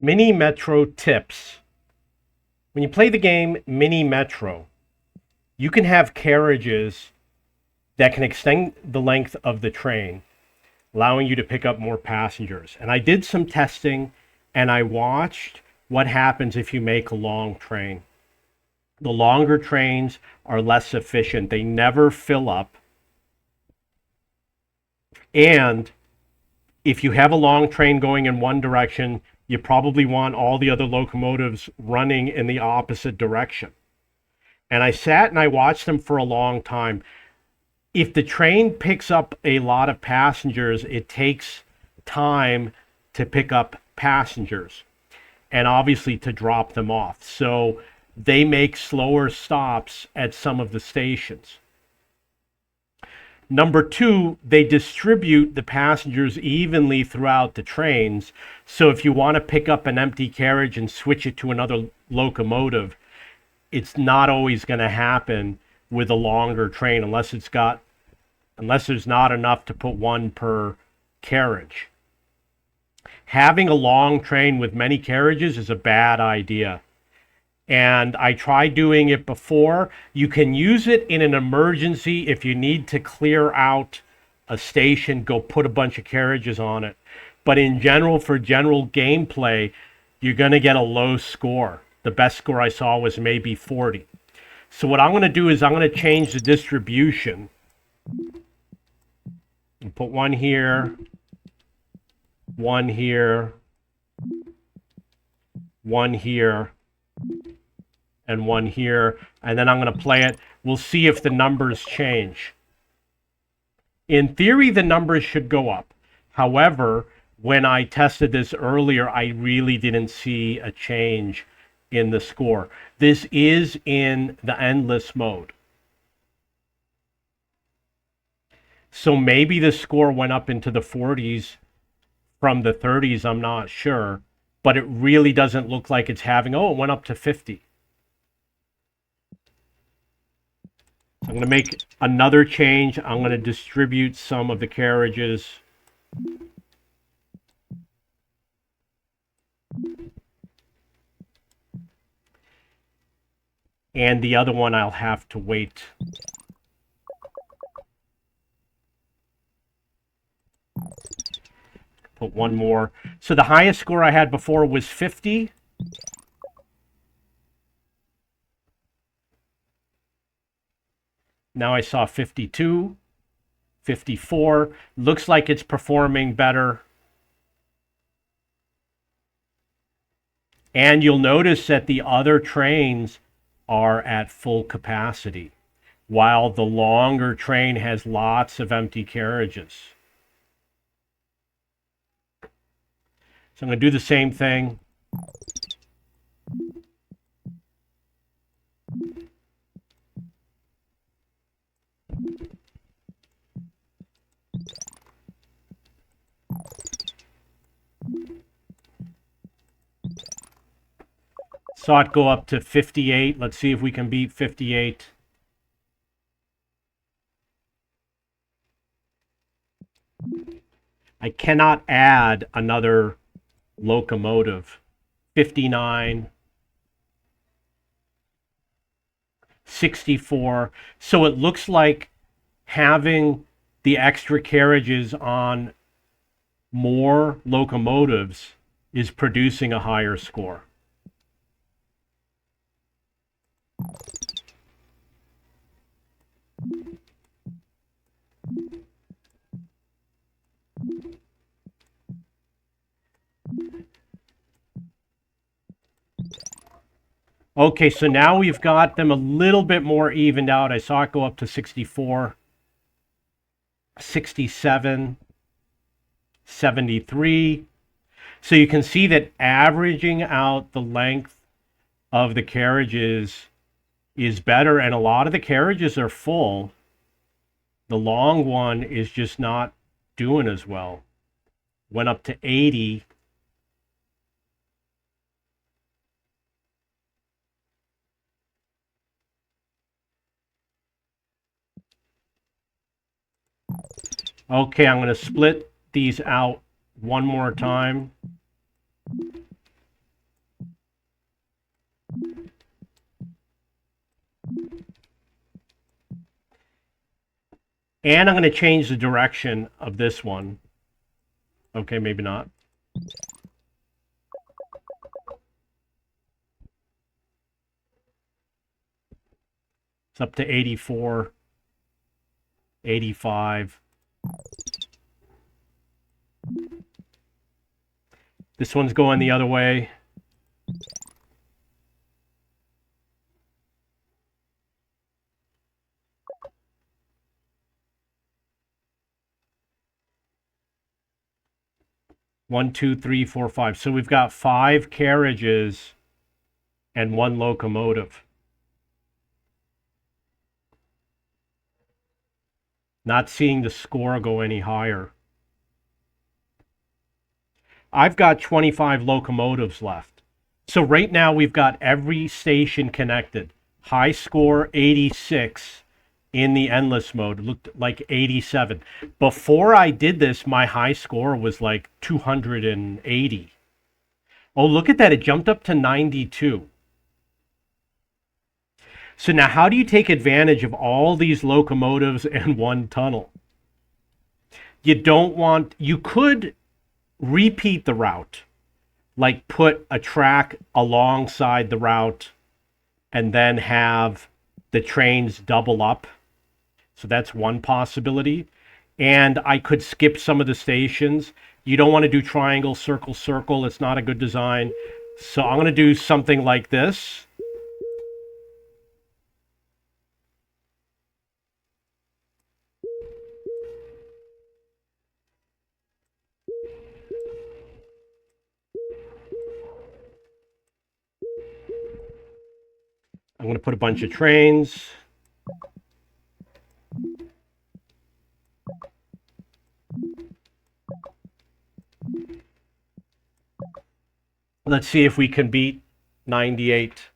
Mini Metro tips. When you play the game Mini Metro, you can have carriages that can extend the length of the train, allowing you to pick up more passengers. And I did some testing and I watched what happens if you make a long train. The longer trains are less efficient, they never fill up. And if you have a long train going in one direction, you probably want all the other locomotives running in the opposite direction. And I sat and I watched them for a long time. If the train picks up a lot of passengers, it takes time to pick up passengers and obviously to drop them off. So they make slower stops at some of the stations. Number two, they distribute the passengers evenly throughout the trains. So if you want to pick up an empty carriage and switch it to another locomotive, it's not always going to happen with a longer train unless there's not enough to put one per carriage. Having a long train with many carriages is a bad idea. And I tried doing it before. You can use it in an emergency if you need to clear out a station, go put a bunch of carriages on it. But in general, for general gameplay, you're going to get a low score. The best score I saw was maybe 40. So what I'm going to do is I'm going to change the distribution and put one here, one here, one here, and one here, and then I'm going to play it. We'll see if the numbers change. In theory, the numbers should go up. However, when I tested this earlier, I really didn't see a change in the score. This is in the endless mode. So maybe the score went up into the 40s from the 30s, I'm not sure. But it really doesn't look like it's having, oh, it went up to 50. So I'm going to make another change. I'm going to distribute some of the carriages. And the other one I'll have to wait. Put one more. So the highest score I had before was 50. Now I saw 52, 54. Looks like it's performing better. And you'll notice that the other trains are at full capacity, while the longer train has lots of empty carriages. So I'm going to do the same thing. Saw it go up to 58. Let's see if we can beat 58. I cannot add another locomotive. 59. 64. So it looks like having the extra carriages on more locomotives is producing a higher score. Okay, so now we've got them a little bit more evened out. I saw it go up to 64, 67, 73. So you can see that averaging out the length of the carriages is better, and a lot of the carriages are full. The long one is just not doing as well. Went up to 80. Okay, I'm going to split these out one more time. And I'm going to change the direction of this one. Okay, maybe not. It's up to 84, 85. This one's going the other way. One, two, three, four, five. So we've got 5 carriages and 1 locomotive. Not seeing the score go any higher. I've got 25 locomotives left. So right now we've got every station connected. High score 86 in the endless mode. It looked like 87. Before I did this, my high score was like 280. Oh, look at that. It jumped up to 92. So now how do you take advantage of all these locomotives and one tunnel? You could repeat the route, like put a track alongside the route and then have the trains double up. So that's one possibility. And I could skip some of the stations. You don't want to do triangle, circle, circle. It's not a good design. So I'm going to do something like this. I'm going to put a bunch of trains. Let's see if we can beat 98.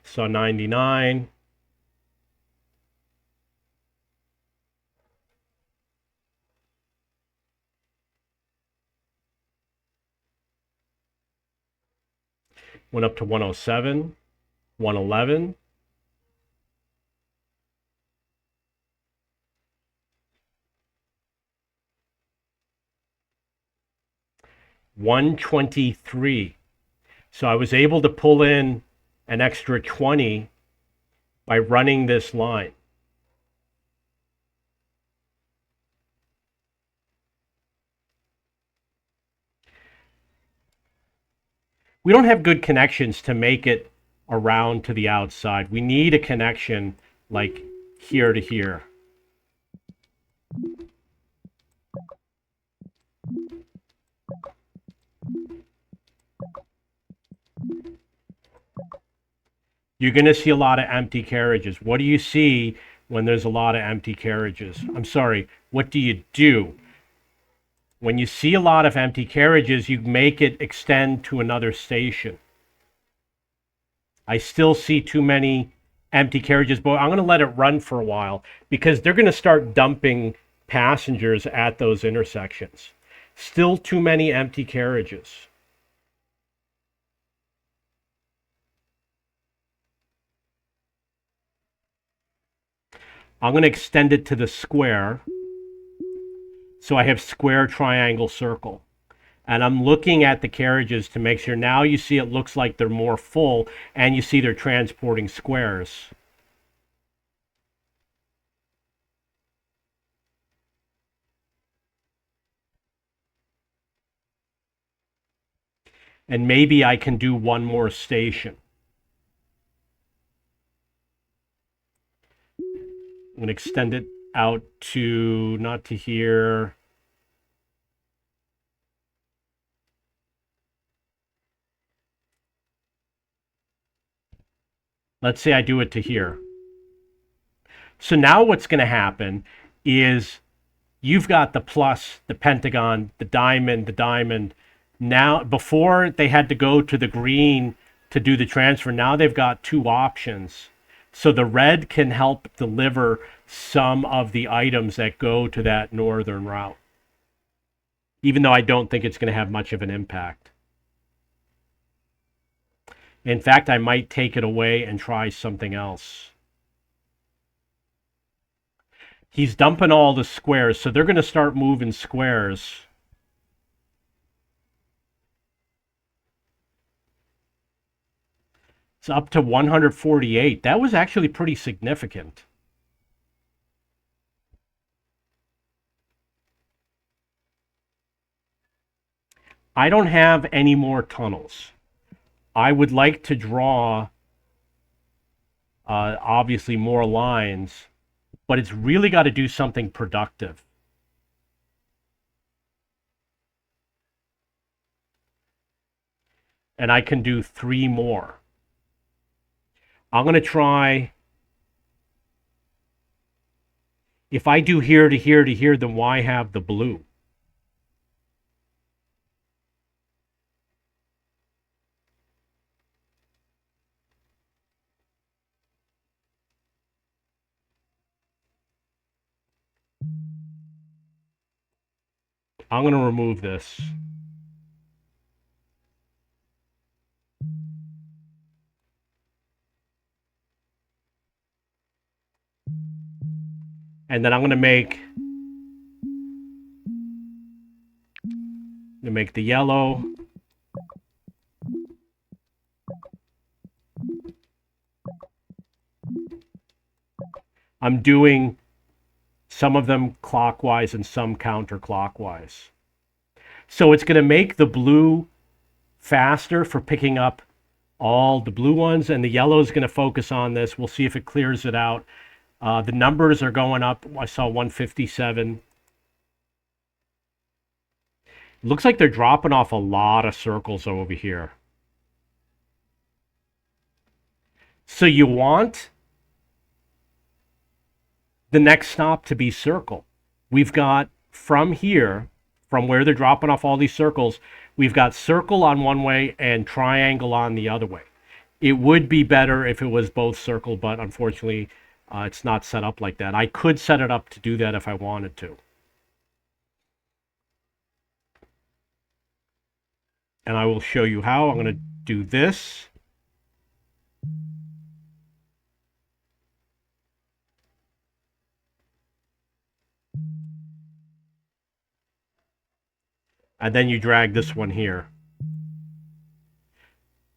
So 99. Went up to 107, 111. $123. So I was able to pull in an extra 20 by running this line. We don't have good connections to make it around to the outside. We need a connection like here to here. You're going to see a lot of empty carriages. What do you see when there's a lot of empty carriages? I'm sorry, what do you do? When you see a lot of empty carriages, you make it extend to another station. I still see too many empty carriages, but I'm going to let it run for a while because they're going to start dumping passengers at those intersections. Still too many empty carriages. I'm going to extend it to the square. So I have square, triangle, circle. And I'm looking at the carriages to make sure. Now you see it looks like they're more full, and you see they're transporting squares. And maybe I can do one more station. I'm going to extend it out to, not to here. Let's say I do it to here. So now what's going to happen is you've got the plus, the pentagon, the diamond, the diamond. Now, before they had to go to the green to do the transfer, now they've got 2 options. So the red can help deliver some of the items that go to that northern route, even though I don't think it's going to have much of an impact. In fact, I might take it away and try something else. He's dumping all the squares, so they're going to start moving squares. It's up to 148. That was actually pretty significant. I don't have any more tunnels. I would like to draw, obviously, more lines, but it's really got to do something productive. And I can do 3 more. I'm going to try. If I do here to here to here, then why have the blue? I'm going to remove this. And then I'm going to make the yellow. I'm doing some of them clockwise and some counterclockwise. So it's going to make the blue faster for picking up all the blue ones, and the yellow is going to focus on this. We'll see if it clears it out. The numbers are going up. I saw 157. It looks like they're dropping off a lot of circles over here. So you want the next stop to be circle. We've got from here, from where they're dropping off all these circles, we've got circle on one way and triangle on the other way. It would be better if it was both circle, but unfortunately, it's not set up like that. I could set it up to do that if I wanted to. And I will show you how. I'm going to do this. And then you drag this one here.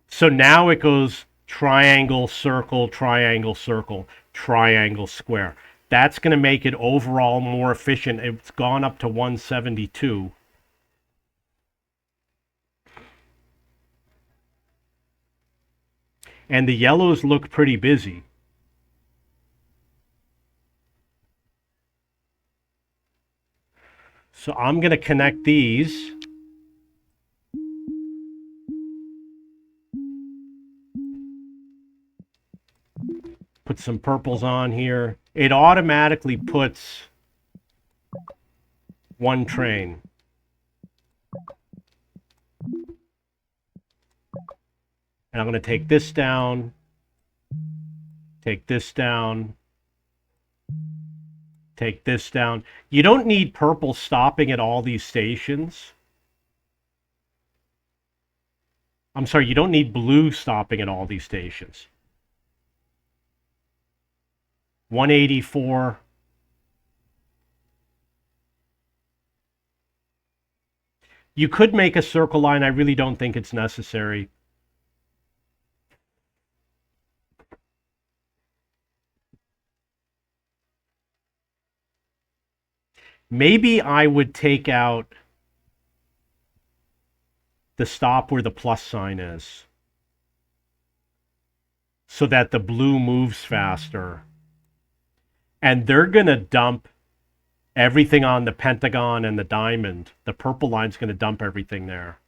So now it goes triangle, circle, triangle, circle, triangle, square. That's going to make it overall more efficient. It's gone up to 172. And the yellows look pretty busy. So I'm going to connect these. Put some purples on here. It automatically puts one train. And I'm going to take this down, take this down, take this down. You don't need purple stopping at all these stations. I'm sorry, you don't need blue stopping at all these stations. 184. You could make a circle line. I really don't think it's necessary. Maybe I would take out the stop where the plus sign is so that the blue moves faster. And they're going to dump everything on the pentagon and the diamond. The purple line's going to dump everything there.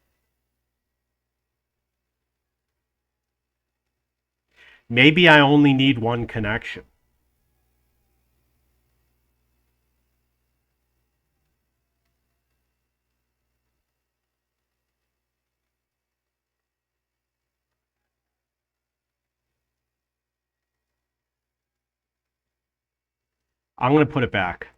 Maybe I only need one connection. I'm going to put it back.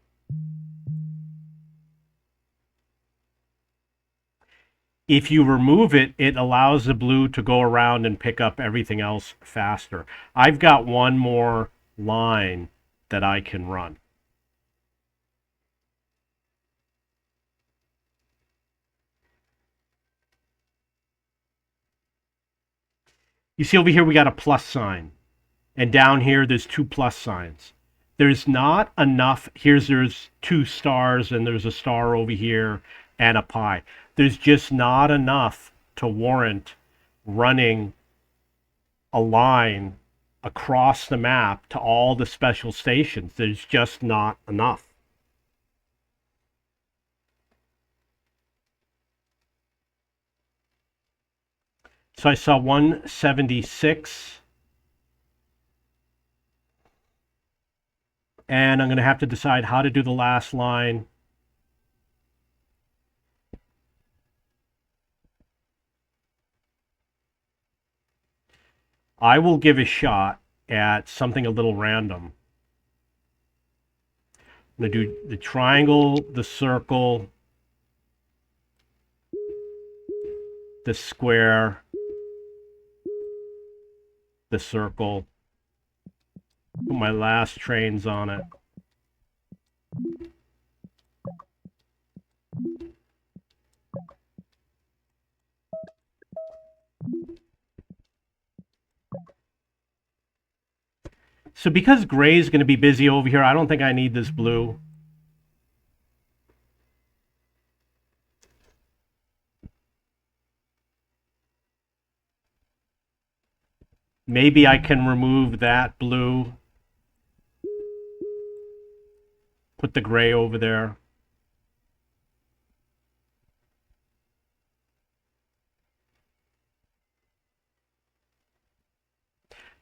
If you remove it, it allows the blue to go around and pick up everything else faster. I've got one more line that I can run. You see over here, we got a plus sign. And down here, there's two plus signs. There's not enough. There's two stars, and there's a star over here and a pi. There's just not enough to warrant running a line across the map to all the special stations. There's just not enough. So I saw 176. And I'm going to have to decide how to do the last line. I will give a shot at something a little random. I'm going to do the triangle, the circle, the square, the circle. Put my last trains on it. So because gray is going to be busy over here, I don't think I need this blue. Maybe I can remove that blue. Put the gray over there.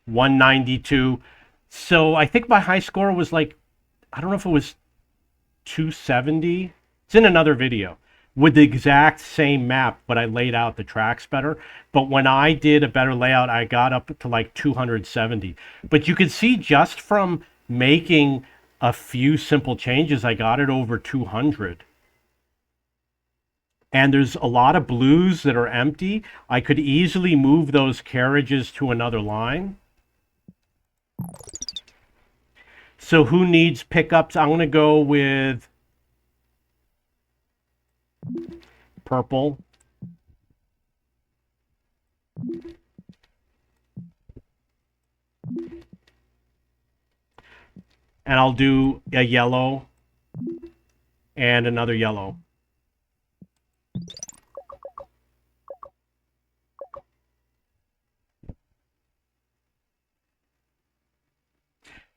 $192. So I think my high score was like, I don't know if it was 270. It's in another video with the exact same map, but I laid out the tracks better. But when I did a better layout, I got up to like 270. But you can see just from making a few simple changes, I got it over 200. And there's a lot of blues that are empty. I could easily move those carriages to another line. So who needs pickups? I'm going to go with purple. And I'll do a yellow and another yellow.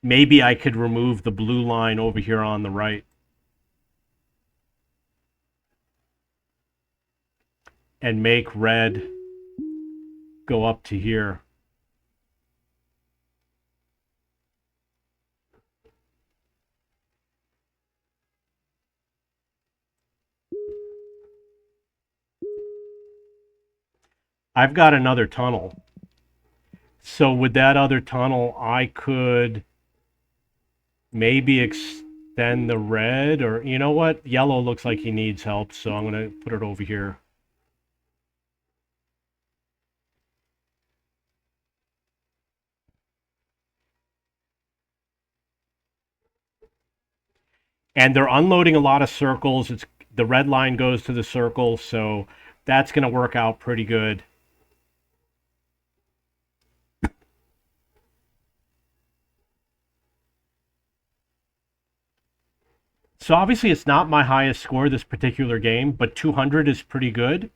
Maybe I could remove the blue line over here on the right. And make red go up to here. I've got another tunnel. So with that other tunnel, I could maybe extend the red, or you know what? Yellow looks like he needs help, so I'm going to put it over here. And they're unloading a lot of circles. The red line goes to the circle, so that's going to work out pretty good. So obviously it's not my highest score this particular game, but 200 is pretty good.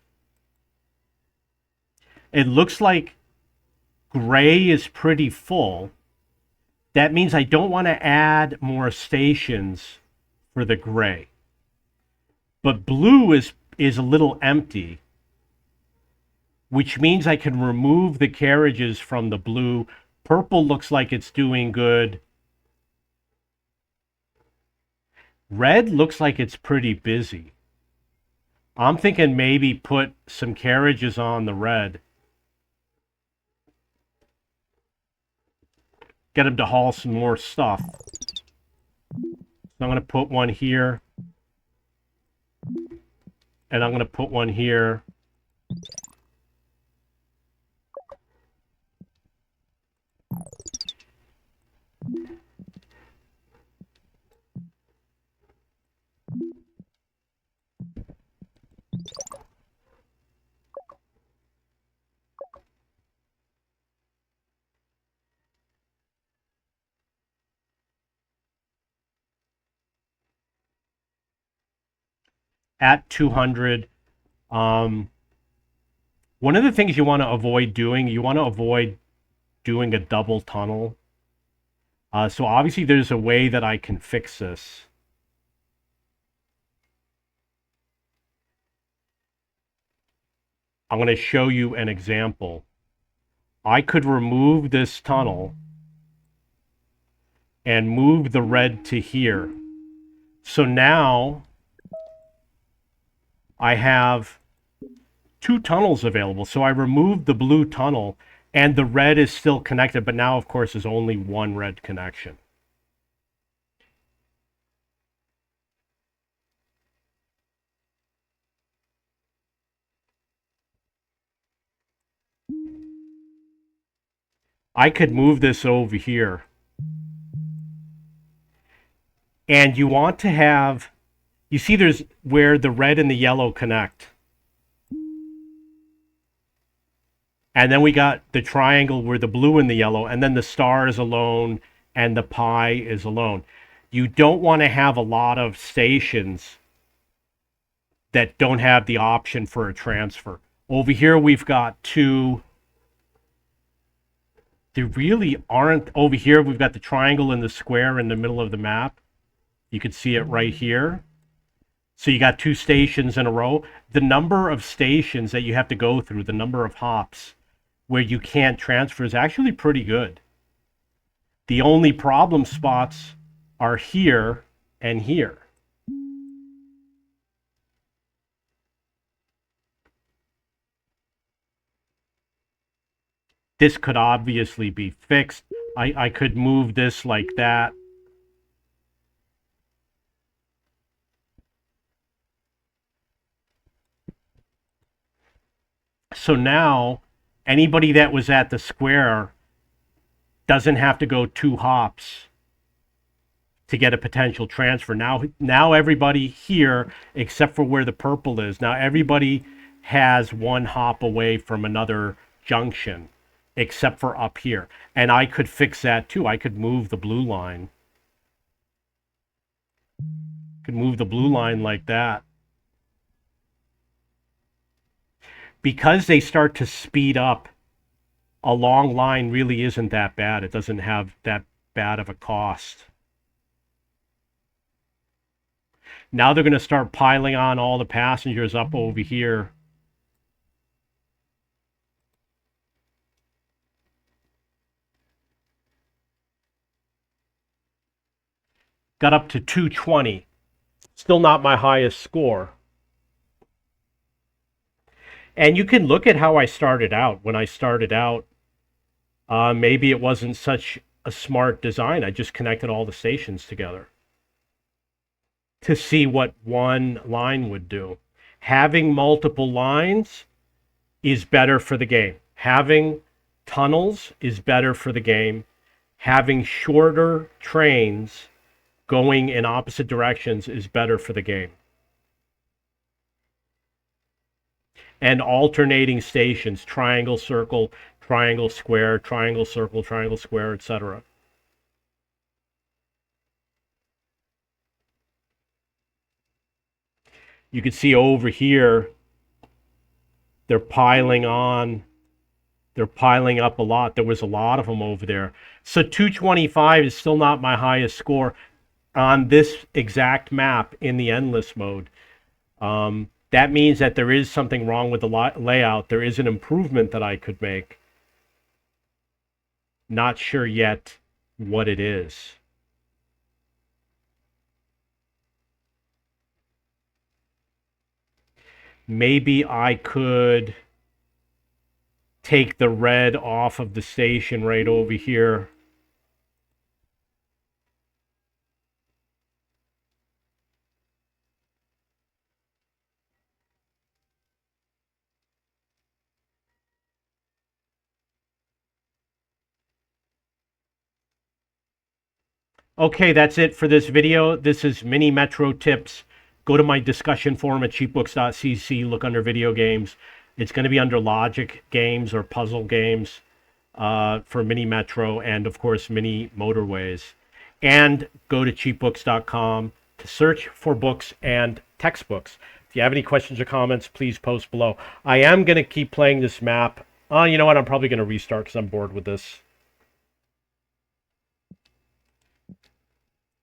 It looks like gray is pretty full. That means I don't want to add more stations for the gray. But blue is a little empty, which means I can remove the carriages from the blue. Purple looks like it's doing good. Red looks like it's pretty busy. I'm thinking maybe put some carriages on the red. Get him to haul some more stuff. So I'm going to put one here. And I'm going to put one here. at 200. One of the things you want to avoid doing, you want to avoid doing a double tunnel. So obviously there's a way that I can fix this. I'm going to show you an example. I could remove this tunnel and move the red to here. So now I have two tunnels available. So I removed the blue tunnel and the red is still connected, but now of course there's only one red connection. I could move this over here. And you want to have, you see there's where the red and the yellow connect. And then we got the triangle where the blue and the yellow, and then the star is alone and the pi is alone. You don't want to have a lot of stations that don't have the option for a transfer. Over here we've got two. There really aren't. Over here we've got the triangle and the square in the middle of the map. You can see it right here. So you got two stations in a row. The number of stations that you have to go through, the number of hops where you can't transfer is actually pretty good. The only problem spots are here and here. This could obviously be fixed. I could move this like that. So now anybody that was at the square doesn't have to go two hops to get a potential transfer. Now everybody here, except for where the purple is, now everybody has one hop away from another junction, except for up here. And I could fix that too. I could move the blue line. Could move the blue line like that. Because they start to speed up, a long line really isn't that bad. It doesn't have that bad of a cost. Now they're going to start piling on all the passengers up over here. Got up to 220. Still not my highest score. And you can look at how I started out. When I started out, maybe it wasn't such a smart design. I just connected all the stations together to see what one line would do. Having multiple lines is better for the game. Having tunnels is better for the game. Having shorter trains going in opposite directions is better for the game. And alternating stations, triangle, circle, triangle, square, triangle, circle, triangle, square, etc. You can see over here, they're piling on. They're piling up a lot. There was a lot of them over there. So 225 is still not my highest score on this exact map in the endless mode. That means that there is something wrong with the layout. There is an improvement that I could make. Not sure yet what it is. Maybe I could take the red off of the station right over here. Okay, that's it for this video. This is Mini Metro Tips. Go to my discussion forum at cheapbooks.cc, look under video games. It's going to be under logic games or puzzle games for Mini Metro and, of course, Mini Motorways. And go to cheapbooks.com to search for books and textbooks. If you have any questions or comments, please post below. I am going to keep playing this map. You know what? I'm probably going to restart because I'm bored with this.